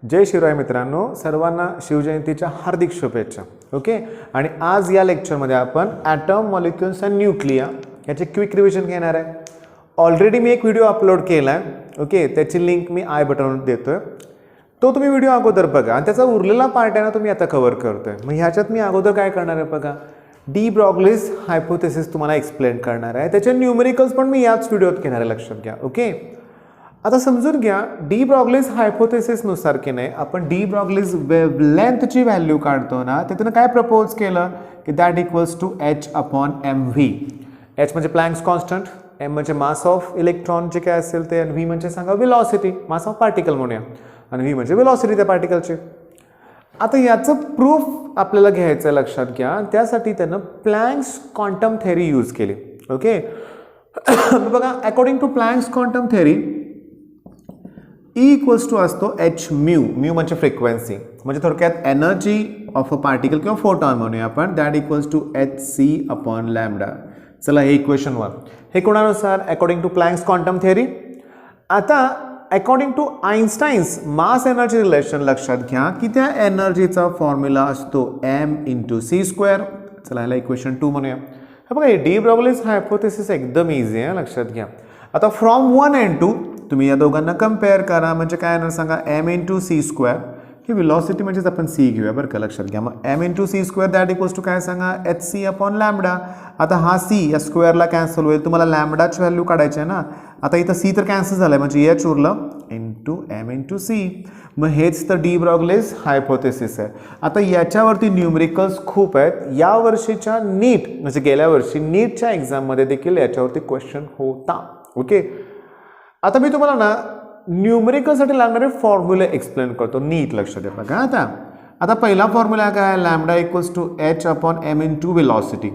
जय शिवराय मित्रांनो, सर्वांना शिवजयंतीच्या हार्दिक शुभेच्छा. ओके, आणि आज या लेक्चरमध्ये आपण ॲटम, मॉलिक्युल्स अँड न्यूक्लिया याचे क्विक रिव्हिजन घेणार आहे. ऑलरेडी मी एक व्हिडिओ अपलोड केला आहे. ओके, त्याची लिंक मी आय बटनवर देतोय. तो तुम्ही व्हिडिओ अगोदर बघा आणि त्याचा उरलेला पार्ट आहे ना तुम्ही आता कव्हर करतोय. मग ह्याच्यात मी अगोदर काय करणार आहे बघा, डी ब्रॉग्लीज हायपोथेसिस तुम्हाला एक्सप्लेन करणार आहे. त्याचे न्यूमेरिकल्स पण मी याच व्हिडिओत घेणार आहे, लक्षात घ्या. ओके, आता समजून घ्या, डी ब्रॉग्लीज हायपोथेसिसनुसार की नाही आपण डी ब्रॉग्लीज वेवलेंथची व्हॅल्यू काढतो ना, त्यातून काय प्रपोज केलं की that equals to H upon M V. H म्हणजे प्लँक्स कॉन्स्टंट, एम म्हणजे मास ऑफ इलेक्ट्रॉन जे काय असेल ते, आणि व्ही म्हणजे सांगा वेलॉसिटी, मास ऑफ पार्टिकल म्हणूया, आणि व्ही म्हणजे वेलॉसिटी त्या पार्टिकलची. आता याचं प्रूफ आपल्याला घ्यायचं आहे, लक्षात घ्या. त्यासाठी त्यानं प्लँक्स क्वांटम थेअरी यूज केली. ओके, बघा, according to Planck's quantum theory E equals to असतो एच म्यू. म्यू म्हणजे फ्रिक्वेन्सी, म्हणजे थोडक्यात एनर्जी ऑफ अ पार्टिकल किंवा फोटॉन म्हणूया आपण, that equals to H C upon lambda. चला, हे इक्वेशन 1. हे कोणानुसार? According to Planck's quantum theory. आता according to Einstein's mass energy relation लक्षात घ्या की त्या एनर्जीचा फॉर्म्युला असतो एम इंटू सी स्क्वेअर. चला, ह्याला इक्वेशन 2 म्हणूया. हे बघा, डी ब्रॉग्लीज हायपोथेसिस एकदम इझी आहे, लक्षात घ्या. आता फ्रॉम 1 and 2 तुम्ही या दोघांना कम्पेअर करा, म्हणजे काय येणार सांगा, एम इंटू सी स्क्वेअर. ही व्हेलॉसिटी म्हणजेच आपण सी घेऊया बरं का, लक्षात घ्या. मग M into C square that equals to काय सांगा, एच सी अपॉन लॅम्डा. आता हा सी या स्क्वेअरला कॅन्सल होईल, तुम्हाला लॅम्डाची व्हॅल्यू काढायची आहे ना. आता इथं सी तर कॅन्सल झालं आहे, म्हणजे एच उरलं इंटू एम इंटू सी. मग हेच तर डी ब्रॉग्लीज हायपोथेसिस आहे. आता याच्यावरती न्यूमेरिकल्स खूप आहेत. या वर्षीच्या नीट म्हणजे गेल्या वर्षी नीटच्या एक्झाममध्ये देखील याच्यावरती क्वेश्चन होता. ओके, आता मी तुम्हाला ना न्यूमेरिकलसाठी लागणारे फॉर्म्युले एक्सप्लेन करतो, नीट लक्षात द्या बघा. आता पहिला फॉर्म्युला काय, lambda equals to H upon M into velocity.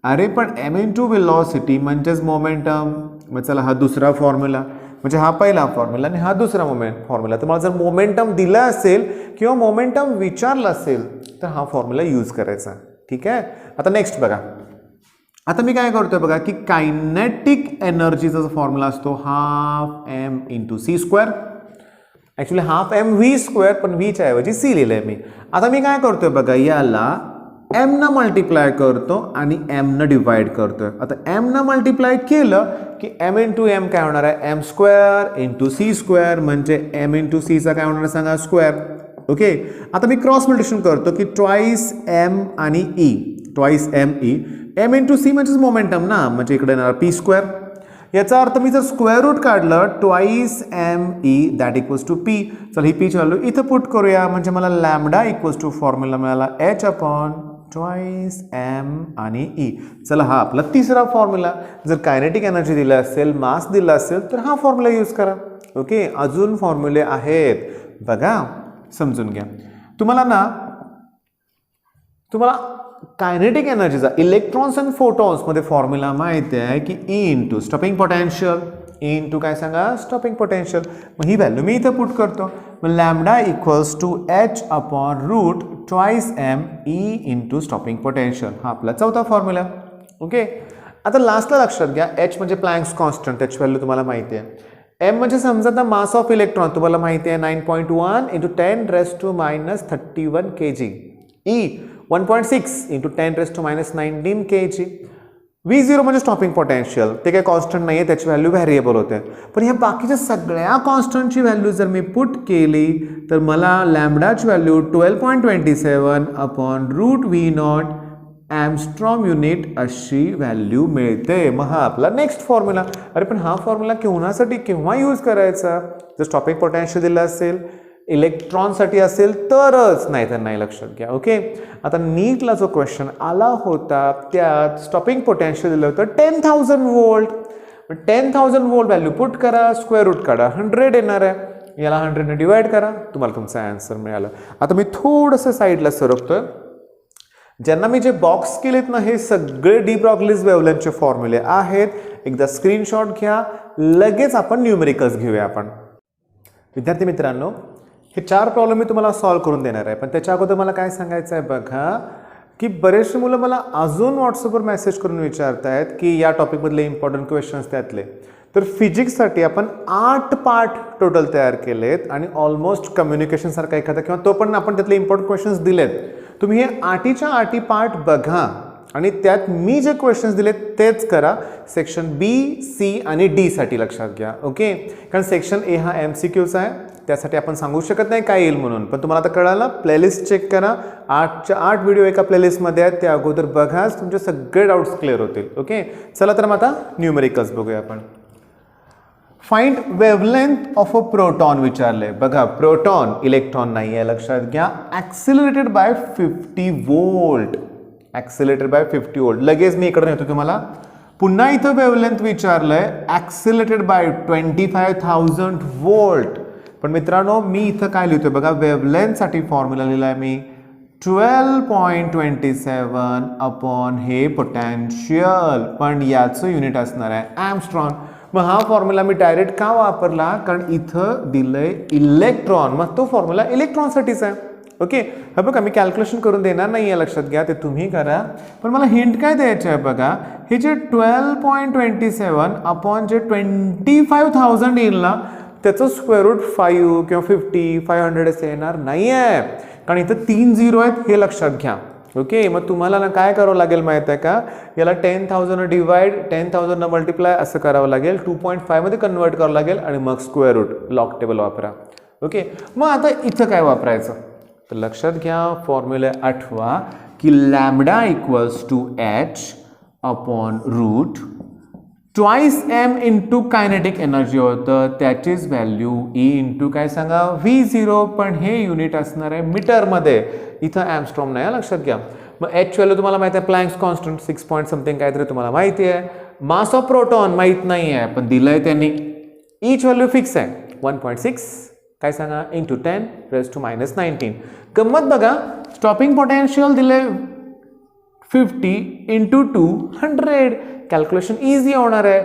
अरे पण एम इन टू वेलॉसिटी म्हणजेच मोमेंटम. मग चला, हा दुसरा फॉर्म्युला, म्हणजे हा पहिला फॉर्म्युला आणि हा दुसरा फॉर्म्युला. तुम्हाला जर मोमेंटम दिला असेल किंवा मोमेंटम विचारला असेल तर हा फॉर्म्युला यूज करायचा. ठीक आहे. आता नेक्स्ट बघा, आता मी काय करतोय बघा की कायनेटिक एनर्जीचा फॉर्म्युला असतो half M into C square. Actually half M V square, पण व्हीच्या ऐवजी सी लिहिलंय मी. आता मी काय करतोय बघा, याला एम न मल्टिप्लाय करतो आणि एम न डिवाइड करतोय. आता एम न मल्टिप्लाय केलं की एम इंटू एम काय होणार आहे, M square into C square, म्हणजे एम इंटू सीचा काय होणार आहे सांगा, स्क्वेअर. ओके, आता मी क्रॉस मल्टिप्लिकेशन करतो की ट्वाईस एम आणि E, twice M E. M into C म्हणजेच मोमेंटम ना, म्हणजे इकडे येणार पी स्क्वेअर. याचा अर्थ मी जर स्क्वेअर रूट काढलं twice M E that equals to P. चल, ही पीची व्हॅल्यू इथं पुट करूया, म्हणजे मला लॅम्डा इक्वल्स टू फॉर्म्युला मिळाला एच अपॉन ट्वाईस एम आणि ई. चला, हा आपला तिसरा फॉर्म्युला. जर कायनेटिक एनर्जी दिला असेल, मास दिला असेल तर हा फॉर्म्युला यूज करा. ओके, अजून फॉर्म्युले आहेत बघा, समजून घ्या. तुम्हाला कायनेटिक एनर्जीचा इलेक्ट्रॉन्स अँड फोटॉन्स मध्ये फॉर्म्युला माहिती आहे की E into stopping potential. E into काय सांगा, स्टॉपिंग पोटेन्शियल. मग ही व्हॅल्यू मी इथं पुट करतो. मग lambda equals to H upon root twice M E into stopping potential. हा आपला चौथा फॉर्म्युला. ओके, आता लास्टला लक्षात घ्या, एच म्हणजे प्लँक्स कॉन्स्टंट, त्याची व्हॅल्यू तुम्हाला माहिती आहे. एम म्हणजे समजा आता मास ऑफ इलेक्ट्रॉन तुम्हाला माहिती आहे 9.1 into 10⁻³ kg. E 1.6 into 10⁻⁻19 kg. V0 म्हणजे स्टॉपिंग पोटेन्शियल, ते काही कॉन्स्टंट नाही आहे, त्याची व्हॅल्यू व्हॅरिएबल होते. पण ह्या बाकीच्या सगळ्या कॉन्स्टंटची व्हॅल्यू जर मी पुट केली तर मला लॅम्डाची value 12.27 upon root V naught angstrom unit अशी व्हॅल्यू मिळते. मग हा आपला नेक्स्ट फॉर्म्युला. अरे पण हा फॉर्म्युला केव्हासाठी केव्हा यूज करायचा, जर स्टॉपिंग पोटेन्शियल दिलं असेल, इलेक्ट्रॉनसाठी असेल तरच, नाही तर नाही, लक्षात घ्या. ओके, आता नीटला जो क्वेश्चन आला होता त्यात स्टॉपिंग पोटेन्शियल दिलं होतं 10,000 वोल्ट. 10,000 वोल्ट व्हॅल्यू पुट करा, स्क्वेअर रूट काढा, 100 येणार आहे. याला 100 ने डिवाइड करा, तुम्हाला तुमचा आन्सर मिळाला. आता मी थोडंसं साईडला सरकतोय. ज्यांना मी जे बॉक्स केलेत ना, हे सगळे डी ब्रॉग्लीज वेवलेंथचे फॉर्म्युले आहेत. एकदा स्क्रीनशॉट घ्या, लगेच आपण न्यूमेरिकल्स घेऊया. आपण विद्यार्थी मित्रांनो, हे 4 प्रॉब्लेम मी तुम्हाला सॉल्व्ह करून देणार आहे. पण त्याच्या अगोदर मला काय सांगायचं आहे बघा, की बरेचसे मुलं मला अजून व्हॉट्सअपवर मेसेज करून विचारत आहेत की या टॉपिकमधले इम्पॉर्टंट क्वेश्चन्स त्यातले. तर फिजिक्ससाठी आपण 8 पार्ट टोटल तयार केलेत आणि ऑलमोस्ट कम्युनिकेशनसारखा एखादा किंवा तो पण आपण त्यातले इम्पॉर्टंट क्वेश्चन्स दिलेत. तुम्ही हे 8च्या 8 पार्ट बघा आणि त्यात मी जे क्वेश्चन्स दिलेत तेच करा. सेक्शन बी, सी आणि डी साठी लक्षात घ्या. ओके, कारण सेक्शन ए हा MCQचा आहे, त्यासाठी आपण सांगू शकत नाही काय येईल म्हणून, पण तुम्हाला आता कळालं. प्लेलिस्ट चेक करा, 8च्या 8 व्हिडिओ एका प्लेलिस्टमध्ये आहेत, त्या अगोदर बघाच तुमचे सगळे डाऊट्स क्लिअर होतील. ओके, चला तर मग आता न्यूमेरिकल्स बघूया आपण. Find wavelength of a proton विचारले. बघा, प्रोटॉन इलेक्ट्रॉन नाही आहे, लक्षात घ्या. ॲक्सिलरेटेड बाय 50 वोल्ट, ॲक्सिलरेटेड बाय 50 वोल्ट. लगेच मी इकडे येतो तुम्हाला. पुन्हा इथं वेवलेंथ विचारलंय, ॲक्सिलरेटेड बाय 25,000 वोल्ट. पण मित्रांनो, मी इथं काय लिहितोय बघा, वेवलेंथसाठी फॉर्म्युला लिहिलाय मी 12.27 अपॉन हे पोटेन्शियल, पण याचं युनिट असणार आहे ॲम्स्ट्रॉन. मग हा फॉर्म्युला मी डायरेक्ट का वापरला, कारण इथं दिलंय इलेक्ट्रॉन, मग तो फॉर्म्युला इलेक्ट्रॉनसाठीच आहे. ओके, हे बघा मी कॅल्क्युलेशन करून देणार नाही आहे, लक्षात घ्या, ते तुम्ही करा. पण मला हिंट काय द्यायचं आहे बघा, हे जे 12.27 अपॉन जे 25,000 येईल ना, त्याचं स्क्वेअर रूट 5 किंवा 50, 500 असं येणार नाही आहे, कारण इथं 3 0 आहेत, हे लक्षात घ्या. ओके, मग तुम्हाला ना काय करावं लागेल माहिती आहे का, याला 10,000 डिवाइड 10,000 मल्टिप्लाय असं करावं लागेल, 2.5 मध्ये कन्वर्ट करावं लागेल आणि मग स्क्वेअर रूट लॉग टेबल वापरा. ओके, मग आता इथं काय वापरायचं, तर लक्षात घ्या, फॉर्म्युला आठवा की lambda equals to h upon root twice m into kinetic energy होतं, त्याचीच व्हॅल्यू E इंटू काय सांगा V0, पण हे युनिट असणार आहे मीटरमध्ये, इथं ॲम्स्ट्रॉम नाही, लक्षात घ्या. मग h व्हॅल्यू तुम्हाला माहिती आहे, प्लँक्स कॉन्स्टंट 6 पॉईंट समथिंग काहीतरी तुम्हाला माहिती आहे. मास ऑफ प्रोटॉन माहीत नाही आहे, पण दिलंय त्यांनी. ईच व्हॅल्यू फिक्स आहे 1.6 काय सांगा इंटू 10⁻⁻19. गंमत बघा, स्टॉपिंग पोटेन्शियल दिले 50 इंटू 200. कॅल्क्युलेशन इझी होणार आहे.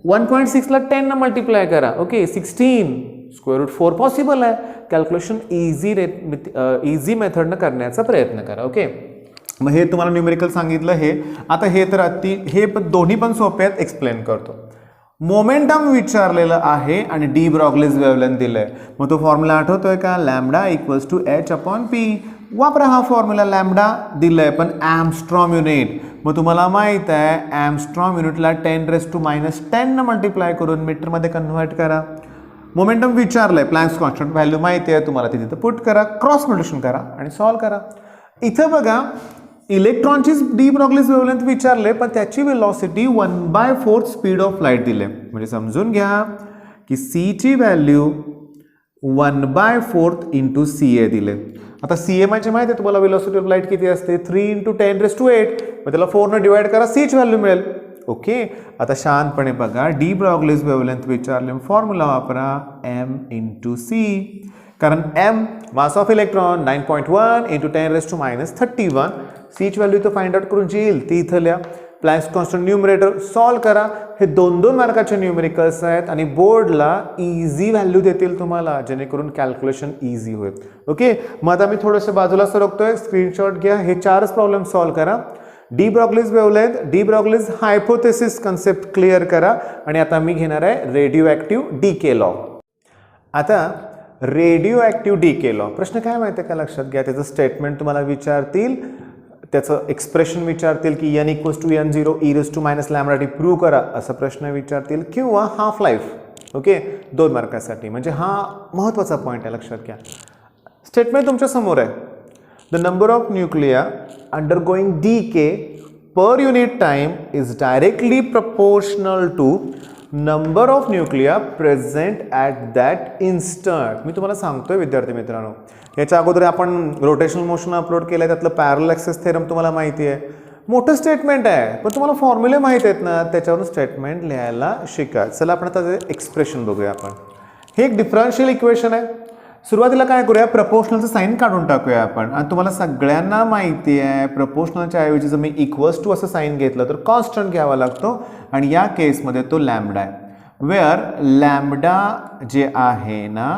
1.6 ला 10 न मल्टिप्लाय करा. ओके, 16 स्क्वेअर रूट 4 पॉसिबल आहे. कॅल्क्युलेशन इझी मेथडनं करण्याचा प्रयत्न करा. ओके, मग हे तुम्हाला न्यूमेरिकल सांगितलं. हे आता हे तर हे दोन्ही पण सोपे आहेत, एक्सप्लेन करतो. मोमेंटम विचारलेलं आहे आणि डी ब्रॉग्लीज वेवलेंथ दिलंय. मग तो फॉर्म्युला आठवतोय का, lambda equals to h upon p. वापरा हा फॉर्म्युला. लॅम्बडा दिलंय पण ॲम्स्ट्रॉम युनिट, मग तुम्हाला माहित आहे ॲम्स्ट्रॉम युनिटला 10⁻⁻10 न मल्टिप्लाय करून मीटरमध्ये कन्व्हर्ट करा. मोमेंटम विचारलंय, प्लँक्स कॉन्स्टंट व्हॅल्यू माहिती आहे तुम्हाला, ती तिथं पुट करा, क्रॉस मल्टिप्लिकेशन करा आणि सॉल्व करा. इथं बघा, इलेक्ट्रॉनची डी ब्रॉग्लीज वेवलेंथ विचारले, पण त्याची वेलॉसिटी 1/4 स्पीड ऑफ लाईट दिले. म्हणजे समजून घ्या की सी ची व्हॅल्यू 1/4 इंटू CA दिले. आता CA म्हणजे माहिती आहे तुम्हाला, वेलॉसिटी ऑफ लाईट किती असते, 3 इंटू 10⁸. मग त्याला 4 न डिवाइड करा, सी ची व्हॅल्यू मिळेल. ओके, आता शांतपणे बघा, डी ब्रॉग्लीज वेवलेंथ विचारले, फॉर्म्युला वापरा m इंटू C, कारण m mass of electron 9.1 into 10⁻31. C ची व्हॅल्यू इथं फाइंड आउट करून जी येईल ती इथं लिहा. प्लँक्स कॉन्स्टंट न्यूमरेटर सॉल्व करा. हे 2-2 मार्काचे न्यूमेरिकल्स आहेत आणि बोर्डला इझी व्हॅल्यू देतील तुम्हाला, जेणेकरून कॅल्क्युलेशन इझी होईल. ओके, मग आता मी थोडंसं बाजूला सरकतोय, स्क्रीनशॉट घ्या. हे 4च प्रॉब्लेम सॉल्व करा. De Broglie's wavelength, de Broglie's hypothesis concept clear करा. आणि आता मी घेणार आहे रेडिओ डीके लॉ. आता रेडिओ डीके लॉ, प्रश्न काय माहिती आहे का, लक्षात घ्या. त्याचं स्टेटमेंट तुम्हाला विचारतील, त्याचं एक्सप्रेशन विचारतील की n equals to n0 e⁻λt prove करा, असा प्रश्न विचारतील, किंवा हाफ लाईफ. ओके, 2 मार्कासाठी. म्हणजे हा महत्त्वाचा पॉईंट आहे, लक्षात घ्या. स्टेटमेंट तुमच्या समोर आहे. The number of nuclei undergoing decay per unit time is directly proportional to number of nuclei present at that instant. मी तुम्हाला सांगतोय विद्यार्थी मित्रांनो, याच्या अगोदर आपण रोटेशनल मोशन अपलोड केलं आहे, त्यातलं पॅरलल ॲक्सेस थेरम तुम्हाला माहिती आहे. मोठं स्टेटमेंट आहे, पण तुम्हाला फॉर्म्युले माहिती आहेत ना, त्याच्यावरून स्टेटमेंट लिहायला शिका. चला आपण आता एक्सप्रेशन बघूया. आपण हे एक डिफरन्शियल इक्वेशन आहे. सुरुवातीला काय करूया, प्रपोर्शनलचं साईन काढून टाकूया आपण. आणि तुम्हाला सगळ्यांना माहिती आहे, प्रपोर्शनलच्या ऐवजी जर मी इक्वल्स टू असं साईन घेतलं तर कॉन्स्टंट घ्यावा लागतो, आणि या केसमध्ये तो लॅम्बडा आहे. वेअर लॅम्बडा जे आहे ना,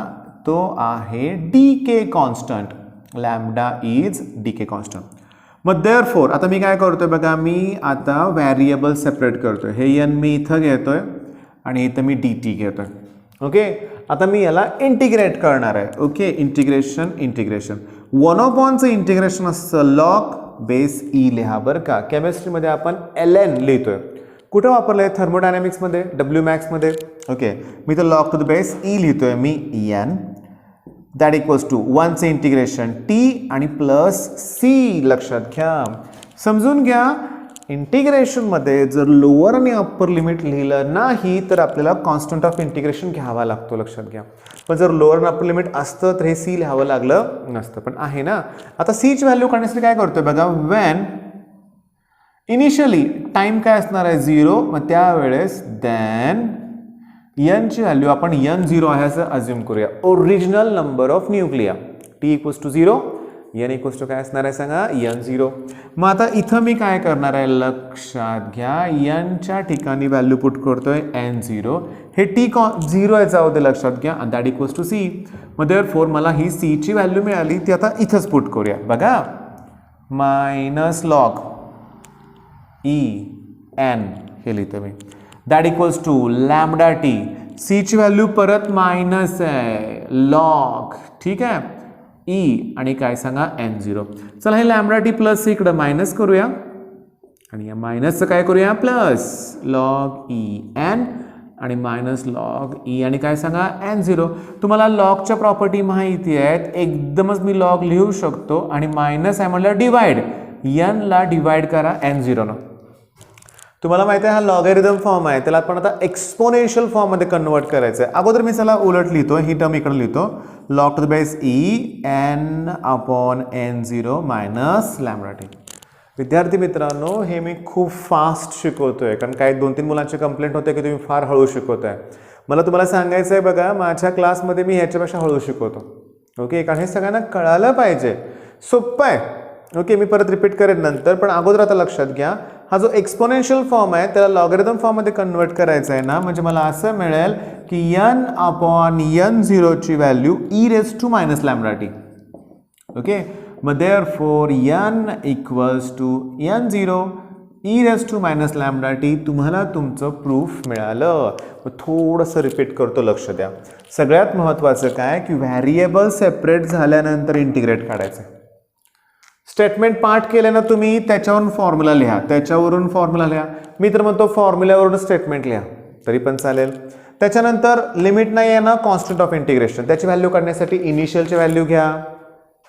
तो आहे decay constant. Lambda is decay constant. मग देअरफॉर आता मी काय करतोय बघा, मी आता व्हॅरिएबल सेपरेट करतोय. हे n मी इथं घेतोय आणि इथं मी dt घेतो. ओके, आता मी याला इंटिग्रेट करणार आहे. ओके, इंटिग्रेशन 1/चं इंटिग्रेशन असतं लॉग बेस ई लिहा बरं का. केमिस्ट्रीमध्ये आपण ln लिहितोय. कुठं वापरलं आहे? थर्मोडायनॅमिक्समध्ये, डब्ल्यू मॅक्समध्ये. ओके, मी तर log to the base E लिहितोय मी n दॅट इक्वल्स टू 1चं इंटिग्रेशन t आणि प्लस c. लक्षात घ्या, समजून घ्या, इंटिग्रेशनमध्ये जर लोअर आणि अप्पर लिमिट लिहिलं नाही तर आपल्याला कॉन्स्टंट ऑफ इंटिग्रेशन घ्यावा लागतो. लक्षात घ्या, पण जर लोअर आणि अप्पर लिमिट असतं तर हे c लिहावं लागलं नसतं, पण आहे ना. आता c ची व्हॅल्यू काढण्यासाठी काय करतोय बघा, वेन इनिशियली टाइम काय असणार आहे 0, मग त्यावेळेस देन n ची व्हॅल्यू आपण n0 आहे असं अज्युम करूया. Original number of nuclei t equals to 0, n equals to काय असणार आहे सांगा, n0. मग आता इथं मी काय करणार आहे लक्षात घ्या, n च्या ठिकाणी व्हॅल्यू पुट करतोय n0, हे t 0 आहे जाऊ दे लक्षात घ्या, आणि दॅट इक्वल्स टू c. मग देअरफॉर मला ही c ची व्हॅल्यू मिळाली, ती आता इथंच पुट करूया बघा, मायनस लॉग ई एन हे लिहितो मी, that equals to lambda T. C ची व्हॅल्यू परत मायनस आहे लॉग, ठीक आहे, ई आणि काय सांगा n0. चला हे लॅम्बडा टी प्लस सी इकडं मायनस करूया आणि या मायनसचं काय करूया प्लस लॉग ई एन आणि मायनस लॉग ई आणि काय सांगा n0. तुम्हाला लॉगच्या प्रॉपर्टी माहिती आहेत, एकदमच मी लॉग लिहू शकतो आणि मायनस आहे म्हटलं डिवाइड, n ला डिवाइड करा n0 न. तुम्हाला माहिती आहे हा लॉगॅरिथम फॉर्म आहे, त्याला आपण आता एक्सपोनेन्शियल फॉर्ममध्ये कन्वर्ट करायचं आहे. अगोदर मी चला उलट लिहितो, ही टर्म इकडे लिहितो, log to the base E N upon n0 minus lambda T. विद्यार्थी मित्रांनो, हे मी खूप फास्ट शिकवतोय कारण काही 2-3 मुलांचे कंप्लेंट होते की तुम्ही फार हळू शिकवताय. मला तुम्हाला सांगायचं आहे बघा, माझ्या क्लासमध्ये मी ह्याच्यापेक्षा हळू शिकवतो. ओके, कारण हे सगळ्यांना कळालं पाहिजे, सोपं आहे. ओके, मी परत रिपीट करेन नंतर, पण अगोदर आता लक्षात घ्या, हा जो एक्सपोनेन्शियल फॉर्म आहे त्याला लॉगॅरिथम फॉर्ममध्ये कन्वर्ट करायचा आहे ना, म्हणजे मला असं मिळेल की n अपॉन n0 ची value e raise to minus lambda T. Okay, मग therefore n equals to n0 e raise to minus lambda T. तुम्हाला तुमचं प्रूफ मिळालं. मग थोडंसं रिपीट करतो, लक्ष द्या. सगळ्यात महत्त्वाचं काय की व्हॅरिएबल सेपरेट झाल्यानंतर इंटिग्रेट काढायचं. स्टेटमेंट पार्ट केले ना तुम्ही, त्याच्यावरून फॉर्म्युला लिहा, त्याच्यावरून फॉर्म्युला लिहा. मी तर म्हणतो फॉर्म्युल्यावरून स्टेटमेंट लिहा तरी पण चालेल. त्याच्यानंतर लिमिट नाही आहे ना, कॉन्स्टंट ऑफ इंटिग्रेशन, त्याची व्हॅल्यू काढण्यासाठी इनिशियलची व्हॅल्यू घ्या,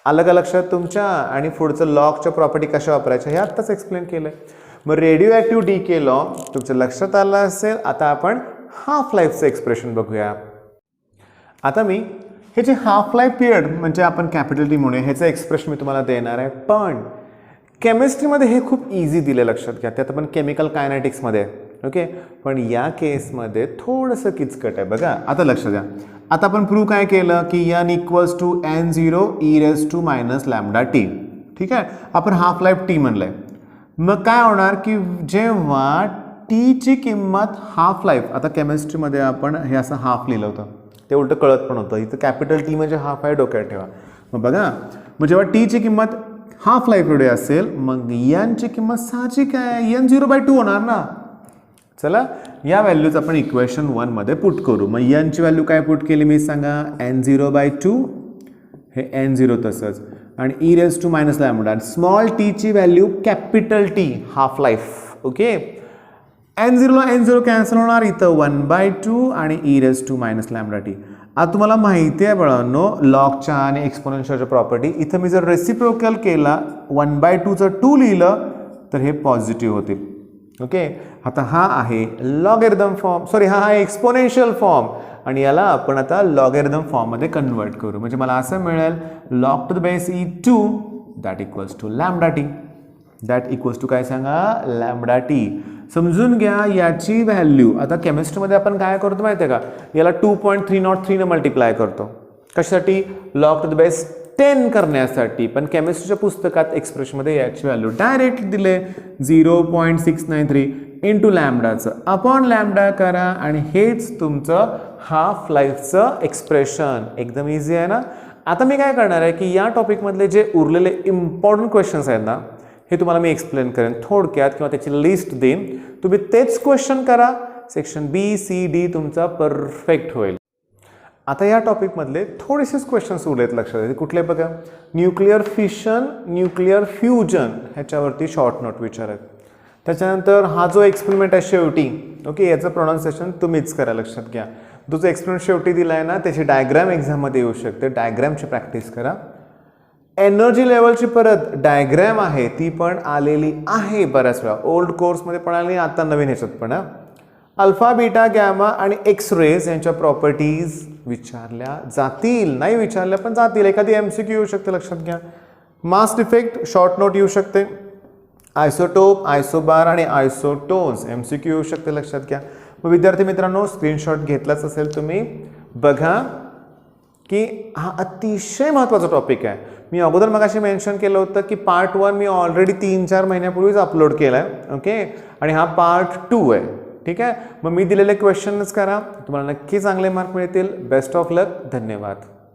अलग लक्षात तुमच्या, आणि पुढचं लॉगच्या प्रॉपर्टी कशा वापरायच्या हे आत्ताच एक्सप्लेन केलं आहे. मग रेडिओ डीके लॉ तुमच्या लक्षात आलं असेल. आता आपण हाफ लाईफचं एक्सप्रेशन बघूया. आता मी हे जे हाफ लाईफ पिरियड म्हणजे आपण कॅपिटल टी म्हणूया, ह्याचं एक्सप्रेशन मी तुम्हाला देणार आहे, पण केमिस्ट्रीमध्ये हे खूप इझी दिले, लक्षात घ्या. त्यात आपण केमिकल कायनेटिक्समध्ये. ओके, पण या केसमध्ये थोडंसं किचकट आहे बघा. आता लक्ष द्या, आता आपण प्रूव्ह काय केलं की n equals to n0 e raise to minus lambda T. ठीक आहे, आपण हाफ लाईफ टी म्हणलंय. मग काय होणार की जेव्हा टीची किंमत हाफ लाईफ, आता केमिस्ट्रीमध्ये आपण हे असं हाफ लिहिलं होतं, ते उलटं कळत पण होतं, इथं कॅपिटल टी म्हणजे हाफ आहे, डोक्यात ठेवा. मग बघा, मग जेव्हा टीची किंमत हाफ लाईफ एवढी असेल, मग n ची किंमत साहजिक आहे n0/2 होणार ना. चला या व्हॅल्यूज आपण इक्वेशन 1 मध्ये पुट करू. मग n ची व्हॅल्यू काय पुट केली मी सांगा, n0/2, हे n0 तसंच, आणि e raise to minus lambda. Small T ची value capital T half life. Okay, n0 ला n0 कॅन्सल होणार, इथं 1/2 आणि e raise to minus lambda T. आता तुम्हाला माहिती आहे बाळांनो लॉगच्या आणि एक्सपोनेन्शियलच्या प्रॉपर्टी. इथं मी जर रेसिप्रोकल केला, 1/2चं 2 लिहिलं तर हे पॉझिटिव्ह होतील. ओके, आता हा आहे लॉगॅरिथम फॉर्म, सॉरी हा आहे एक्सपोनेन्शियल फॉर्म, आणि याला आपण आता लॉगॅरिथम फॉर्ममध्ये कन्वर्ट करू. म्हणजे मला असं मिळेल log to the base e2 that equals to lambda T, that equals to काय सांगा लॅम्बडा टी. समजून घ्या याची व्हॅल्यू. आता केमिस्ट्रीमध्ये आपण काय करतो माहिती आहे का, याला 2.303 ने मल्टिप्लाय करतो. कशासाठी, लॉग टू द बेस 10 करण्यासाठी. पण केमिस्ट्रीच्या पुस्तकात एक्सप्रेशनमध्ये याची व्हॅल्यू डायरेक्ट दिले 0.693 इंटू लॅम्बडाचं अपॉन लॅम्बडा करा, आणि हेच तुमचं हाफ लाईफचं एक्सप्रेशन. एकदम इझी आहे ना. आता मी काय करणार आहे की या टॉपिकमधले जे उरलेले इम्पॉर्टंट क्वेश्चन्स आहेत ना, हे तुम्हाला मी एक्सप्लेन करेन थोडक्यात, किंवा त्याची लिस्ट देईन. तुम्ही तेच क्वेश्चन करा, सेक्शन बी सी डी तुमचा परफेक्ट होईल. आता या टॉपिकमधले थोडेसेच क्वेश्चन्स उरलेत लक्षात येते. कुठले बघा, न्यूक्लिअर फिशन, न्यूक्लिअर फ्युजन ह्याच्यावरती शॉर्ट नोट विचारत. त्याच्यानंतर हा जो एक्सपेरिमेंट आहे शेवटी, ओके, याचं प्रोनाऊन्सिएशन तुम्हीच करा, लक्षात घ्या. तो जो एक्सपेरिमेंट शेवटी दिला आहे ना त्याची डायग्राम एक्झाममध्ये येऊ शकते, डायग्रामची प्रॅक्टिस करा. एनर्जी लेवलची परत डायग्राम आहे ती पण आलेली आहे बऱ्याच वेळा, ओल्ड कोर्समध्ये पण आली, आता नवीन ह्याच्यात पण. अल्फा बीटा गॅमा आणि एक्स रेज यांच्या प्रॉपर्टीज विचारल्या जातील, नाही विचारल्या पण जातील. एखादी MCQ येऊ शकते, लक्षात घ्या. मास डिफेक्ट शॉर्ट नोट येऊ शकते. आयसोटोप, आयसोबार आणि आयसोटोन्स MCQ येऊ शकते, लक्षात घ्या. मग विद्यार्थी मित्रांनो, स्क्रीनशॉट घेतलाच असेल तुम्ही, बघा की हा अतिशय महत्त्वाचा टॉपिक आहे. मी अगोदर मगाशी मेन्शन केलं होतं की पार्ट 1 मी ऑलरेडी 3-4 महिन्यापूर्वीच अपलोड केला आहे, ओके, आणि हा पार्ट 2 आहे. ठीक आहे, मग मी दिलेले क्वेश्चनच करा, तुम्हाला नक्की चांगले मार्क मिळतील. बेस्ट ऑफ लक, धन्यवाद.